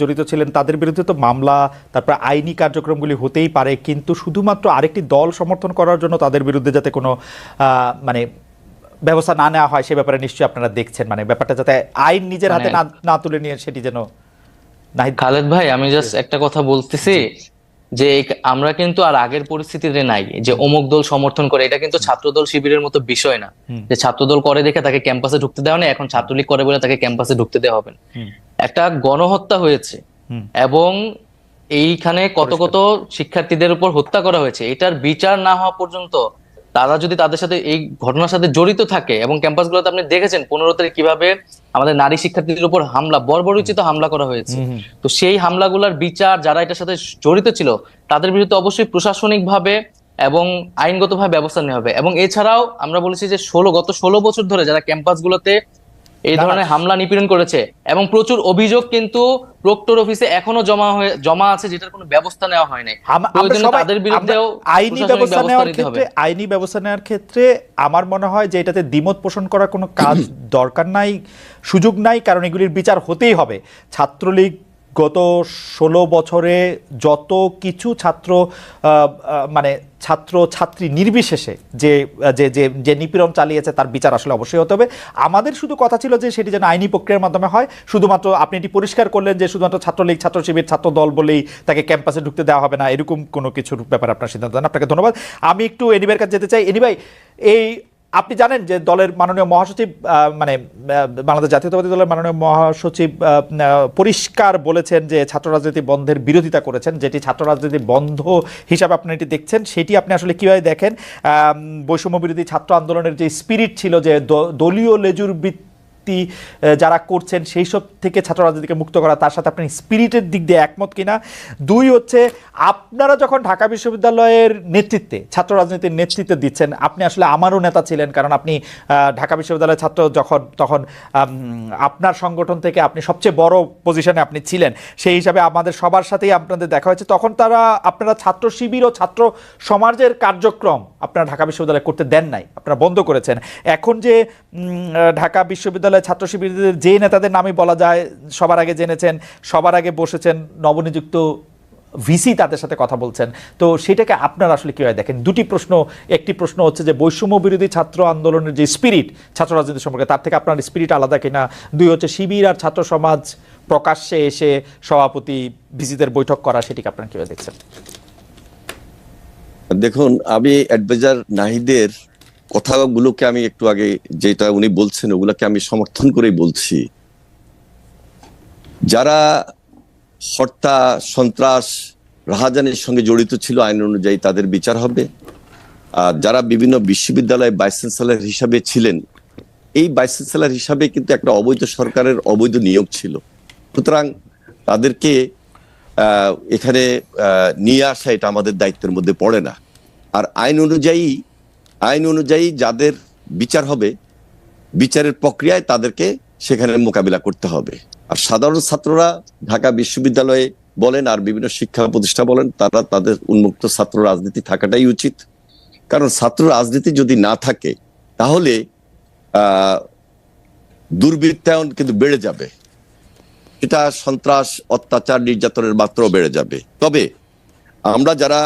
জড়িত ছিলেন তাদের বিরুদ্ধে তো মামলা, তারপর আইনি কার্যক্রমগুলি হতেই পারে, কিন্তু শুধুমাত্র আরেকটি দল সমর্থন করার জন্য তাদের বিরুদ্ধে যাতে কোনো মানে ব্যবস্থা না নেওয়া হয় সে ব্যাপারে নিশ্চয়ই আপনারা দেখছেন, মানে ব্যাপারটা যাতে আইন নিজের হাতে না তুলে নিয়ে সেটি যেন। খালেদ ভাই, আমি জাস্ট একটা কথা বলতেছি যে আমরা কিন্তু আর আগের পরিস্থিতিতে নাই যে অমুক দল সমর্থন করে, এটা কিন্তু ছাত্রদল শিবিরের মতো বিষয় না যে ছাত্রদল করে দেখে তাকে ক্যাম্পাসে ঢুকতে দেওয়া নেই, এখন ছাত্রলীগ করে বলে তাকে ক্যাম্পাসে ঢুকতে দেওয়া হবে না। একটা গণহত্যা হয়েছে এবং এইখানে কত কত শিক্ষার্থীদের উপর হত্যা করা হয়েছে, এটার বিচার না হওয়া পর্যন্ত তারা যদি তাদের সাথে এই ঘটনার সাথে জড়িত থাকে, এবং ক্যাম্পাসগুলোতে আপনি দেখেছেন 15 তারিখ কিভাবে আমাদের নারী শিক্ষার্থীদের উপর হামলা, বর্বরোচিত হামলা করা হয়েছে, তো সেই হামলাগুলোর বিচার যারা এটার সাথে জড়িত ছিল তাদের বিরুদ্ধে অবশ্যই প্রশাসনিকভাবে এবং আইনগতভাবে ব্যবস্থা নেওয়া হবে। এবং এছাড়াও আমরা বলেছি যে গত 16 বছর ধরে যারা ক্যাম্পাসগুলোতে এই ধরনের হামলা নিপীড়ন করেছে এবং প্রচুর অভিযোগ কিন্তু প্রক্টর অফিসে এখনো জমা আছে, যেটার কোনো ব্যবস্থা নেওয়া হয় নাই। তাদের বিরুদ্ধেও আইনি ব্যবস্থা নেওয়ার ক্ষেত্রে আমার মনে হয় যে এটাতে দ্বিমত পোষণ করার কোনো কাজ দরকার নাই, সুযোগ নাই, কারণ এগুলির বিচার হতেই হবে। ছাত্রলীগ গত 16 বছরে যত কিছু মানে ছাত্র ছাত্রী নির্বিশেষে যে যে যে নিপীড়ন চালিয়েছে তার বিচার আসলে অবশ্যই হতে হবে। আমাদের শুধু কথা ছিল যে সেটি যেন আইনি প্রক্রিয়ার মাধ্যমে হয়। শুধুমাত্র আপনি এটি পরিষ্কার করলেন যে শুধুমাত্র ছাত্রলীগ, ছাত্র শিবির, ছাত্র দল বলেই তাকে ক্যাম্পাসে ঢুকতে দেওয়া হবে না, এরকম কোনো কিছুর ব্যাপারে আপনার সিদ্ধান্ত নেন। আপনাকে ধন্যবাদ। আমি একটু এনিভাইয়ের কাছে যেতে চাই। এনিভাই, এই আপনি জানেন যে দলের মাননীয় মহাসচিব, মানে বাংলাদেশ জাতীয়তাবাদী দলের মাননীয় মহাসচিব পরিষ্কার বলেছেন যে ছাত্র রাজনীতি বন্ধের বিরোধিতা করেছেন, যেটি ছাত্র রাজনীতি বন্ধ হিসাবে আপনি এটি দেখছেন, সেটি আপনি আসলে কীভাবে দেখেন? বৈষম্য বিরোধী ছাত্র আন্দোলনের যে স্পিরিট ছিল, যে দলীয় লেজুর যারা করছেন সেই সব থেকে ছাত্র রাজনীতিকে মুক্ত করা, তার সাথে আপনি স্পিরিটের দিক দিয়ে একমত কিনা? দুই হচ্ছে, আপনারা যখন ঢাকা বিশ্ববিদ্যালয়ের নেতৃত্বে, ছাত্র রাজনীতির নেতৃত্বে দিচ্ছেন, আপনি আসলে আমারও নেতা ছিলেন, কারণ আপনি ঢাকা বিশ্ববিদ্যালয়ের ছাত্র তখন আপনার সংগঠন থেকে আপনি সবচেয়ে বড় পজিশনে আপনি ছিলেন, সেই হিসাবে আমাদের সবার সাথেই আপনাদের দেখা হয়েছে। তখন আপনারা ছাত্র শিবির ও ছাত্র সমাজের কার্যক্রম আপনারা ঢাকা বিশ্ববিদ্যালয়ে করতে দেন নাই, আপনারা বন্ধ করেছেন। এখন যে ঢাকা বিশ্ববিদ্যালয় ছাত্র শিবিরদের যে নেতাদের নামই বলা যায়, সবার আগে জেনেছেন, সবার আগে বসেছেন নবনিযুক্ত ভিসি, তাদের সাথে কথা বলছেন, তো সেটাকে আপনারা আসলে কিভাবে দেখেন? দুটি প্রশ্ন। একটি প্রশ্ন হচ্ছে যে বৈষম্য বিরোধী ছাত্র আন্দোলনের যে স্পিরিট ছাত্র রাজনীতি সম্পর্কে, তার থেকে আপনার স্পিরিট আলাদা কিনা? দুই হচ্ছে শিবির আর ছাত্র সমাজ প্রকাশ্যে এসে সভাপতি ভিসিদের বৈঠক করা, সেটিকে আপনারা কিভাবে দেখছেন? দেখুন, আমি অ্যাডভাইজার নাহিদের কথাগুলোকে আমি একটু আগে যেটা উনি বলছেন ওগুলোকে আমি সমর্থন করেই বলছি। যারা হত্যা, সন্ত্রাস, রাহাজানির সঙ্গে জড়িত ছিল আইন অনুযায়ী তাদের বিচার হবে। আর যারা বিভিন্ন বিশ্ববিদ্যালয়ে ভাইস চ্যান্সেলর হিসাবে ছিলেন, এই ভাইস চ্যান্সেলর হিসাবে কিন্তু একটা অবৈধ সরকারের অবৈধ নিয়োগ ছিল, সুতরাং তাদেরকে এখানে নিয়ে আসা এটা আমাদের দায়িত্বের মধ্যে পড়ে না। আর আইন অনুযায়ী যাদের বিচার হবে, বিচারের প্রক্রিয়ায় তাদেরকে সেখানে মোকাবিলা করতে হবে। আর সাধারণ ছাত্ররা ঢাকা বিশ্ববিদ্যালয়ে বলেন আর বিভিন্ন শিক্ষা প্রতিষ্ঠান বলেন, তারা তাদের উন্মুক্ত ছাত্র রাজনীতি থাকাটাই উচিত। কারণ ছাত্র রাজনীতি যদি না থাকে তাহলে দুর্বৃত্তায়ন কিন্তু বেড়ে যাবে, এটা সন্ত্রাস, অত্যাচার, নির্যাতনের মাত্রাও বেড়ে যাবে। তবে আমরা যারা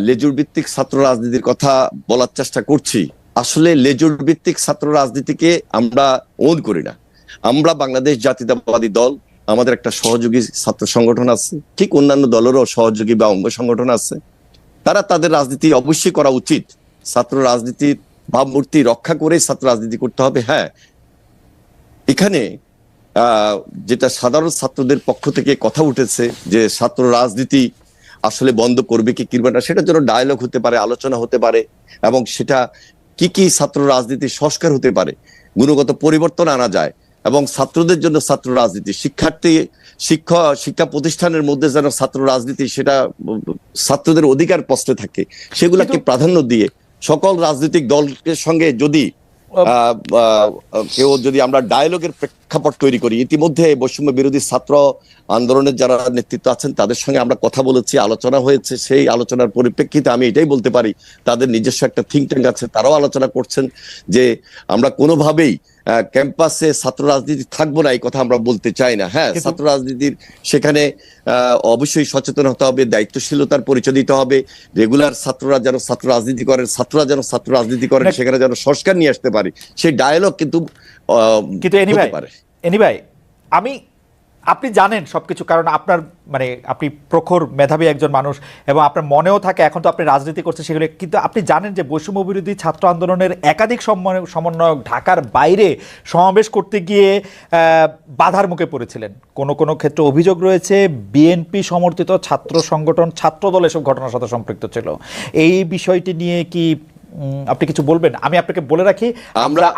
লেজুর ভিত্তিক ছাত্র রাজনীতির কথা বলার চেষ্টা করছি, আসলে লেজুর ভিত্তিক ছাত্র রাজনীতিকে আমরা ওন করি না। আমরা বাংলাদেশ জাতীয়তাবাদী দল, আমাদের একটা সহযোগী ছাত্র সংগঠন আছে, ঠিক অন্যান্য দলেরও সহযোগী বা অঙ্গ সংগঠন আছে, তারা তাদের রাজনীতি অবশ্যই করা উচিত। ছাত্র রাজনীতির ভাবমূর্তি রক্ষা করে ছাত্র রাজনীতি করতে হবে। হ্যাঁ, এখানে যেটা সাধারণ ছাত্রদের পক্ষ থেকে কথা উঠেছে যে ছাত্র রাজনীতি আসলে বন্ধ করবে কি করবে না, সেটার জন্য ডায়ালগ হতে পারে, আলোচনা হতে পারে, এবং সেটা কি ছাত্র রাজনীতির সংস্কার হতে পারে, গুণগত পরিবর্তন আনা যায়, এবং ছাত্রদের জন্য ছাত্র রাজনীতি, শিক্ষা প্রতিষ্ঠানের মধ্যে যেন ছাত্র রাজনীতি সেটা ছাত্রদের অধিকার প্রশ্নে থাকে, সেগুলাকে প্রাধান্য দিয়ে সকল রাজনৈতিক দলের সঙ্গে যদি আমরা ডায়ালগের প্রেক্ষাপট তৈরি করি। ইতিমধ্যে বৈষম্য বিরোধী ছাত্র আন্দোলনের যারা নেতৃত্ব আছেন তাদের সঙ্গে আমরা কথা বলেছি, আলোচনা হয়েছে। সেই আলোচনার পরিপ্রেক্ষিতে আমি এটাই বলতে পারি, তাদের নিজস্ব একটা থিঙ্ক ট্যাঙ্ক আছে, তারাও আলোচনা করছেন যে আমরা কোনোভাবেই ক্যাম্পাসে ছাত্র রাজনীতি থাকবো না এই কথা আমরা বলতে চাই না। হ্যাঁ, ছাত্র রাজনীতির সেখানে অবশ্যই সচেতন হতে হবে, দায়িত্বশীলতার পরিচয় দিতে হবে, রেগুলার ছাত্ররা যেন ছাত্র রাজনীতি করেন, ছাত্ররা যেন ছাত্র রাজনীতি করেন, সেখানে যেন সংস্কার নিয়ে আসতে পারি, সেই ডায়ালগ কিন্তু হতে পারে। এনিভাই আপনি জানেন সবকিছু, কারণ আপনার মানে আপনি প্রখর মেধাবী একজন মানুষ এবং আপনার মনেও থাকে, এখন তো আপনি রাজনীতি করছেন সেগুলো, কিন্তু আপনি জানেন যে বৈষম্য বিরোধী ছাত্র আন্দোলনের একাধিক সমন্বয়ক ঢাকার বাইরে সমাবেশ করতে গিয়ে বাধার মুখে পড়েছিলেন। কোনো ক্ষেত্রে অভিযোগ রয়েছে বিএনপি সমর্থিত ছাত্র সংগঠন ছাত্রদল এসব ঘটনার সাথে সম্পৃক্ত ছিল। এই বিষয়টি নিয়ে কি আপনি কিছু বলবেন? আমি আপনাকে বলে রাখি,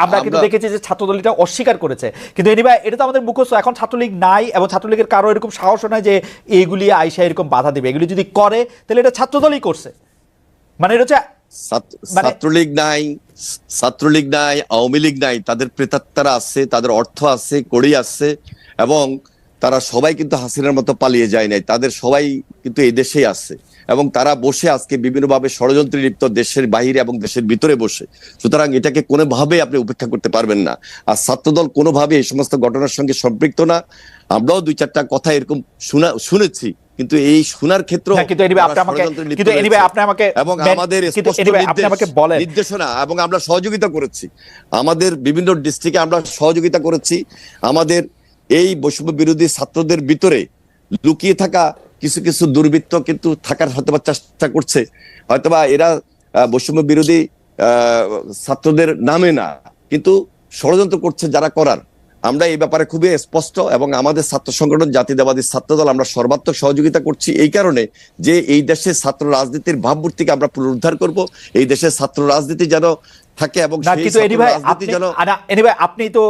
আমরা কিন্তু দেখেছি যে ছাত্রদল এটা অস্বীকার করেছে, কিন্তু এনিওয়ে এটা তো আমাদের মুখস্থ। এখন ছাত্রলীগ নাই এবং ছাত্রলীগের কারো এরকম সাহস নয় যে এইগুলি আইসা এরকম বাধা দিবে। এগুলি যদি করে তাহলে এটা ছাত্রদলই করছে, মানে এটা হচ্ছে ছাত্রলীগ নাই, আওয়ামী লীগ নাই, তাদের প্রেতাত্মারা আছে, তাদের অর্থ আছে, কড়ি আছে, এবং তারা সবাই কিন্তু হাসিনার মতো পালিয়ে যায় নাই, তাদের সবাই কিন্তু এই দেশেই আছে এবং তারা বসে আজকে বিভিন্নভাবে ষড়যন্ত্রে লিপ্ত, দেশের বাইরে এবং দেশের ভিতরে বসে। সুতরাং এটাকে কোনোভাবে আপনি উপেক্ষা করতে পারবেন না। আর ছাত্রদল কোনোভাবে এই সমস্ত ঘটনার সঙ্গে সম্পৃক্ত না। আমরাও 2-4টা কথা এরকম শুনেছি, কিন্তু এই শোনার ক্ষেত্রে এবং আমাদের নির্দেশনা এবং আমরা সহযোগিতা করেছি, আমাদের বিভিন্ন ডিস্ট্রিক্টে আমরা সহযোগিতা করেছি। আমাদের এই বৈষম্য বিরোধী ছাত্রদের ভিতরে লুকিয়ে থাকা কিছু কিছু দুর্বৃত্ত কিন্তু থাকার হয়তোবা চেষ্টা করছে, হয়তোবা এরা বৈষম্য বিরোধী ছাত্রদের নামে না, কিন্তু ষড়যন্ত্র করছে যারা করার। আমরা এই ব্যাপারে খুবই স্পষ্ট এবং আমাদের ছাত্র সংগঠন জাতীয়তাবাদী ছাত্রদল আমরা সর্বাত্মক সহযোগিতা করছি এই কারণে যে এই দেশে ছাত্র রাজনীতির ভাবমূর্তিকে আমরা পুনরুদ্ধার করব, এই দেশে ছাত্র রাজনীতি যেন থাকে এবং আপনি তো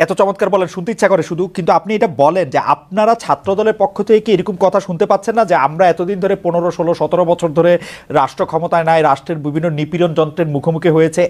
এত চমৎকার বলেন, শুনতে ইচ্ছা করে শুধু, কিন্তু আপনি এটা বলেন যে আপনারা ছাত্রদলের পক্ষ থেকে এরকম কথা শুনতে পাচ্ছেন না যে আমরা এতদিন ধরে 15, 16, 17 বছর ধরে রাষ্ট্র ক্ষমতায় নাই, রাষ্ট্রের বিভিন্ন নিপীড়ন যন্ত্রের মুখোমুখি হয়েছে,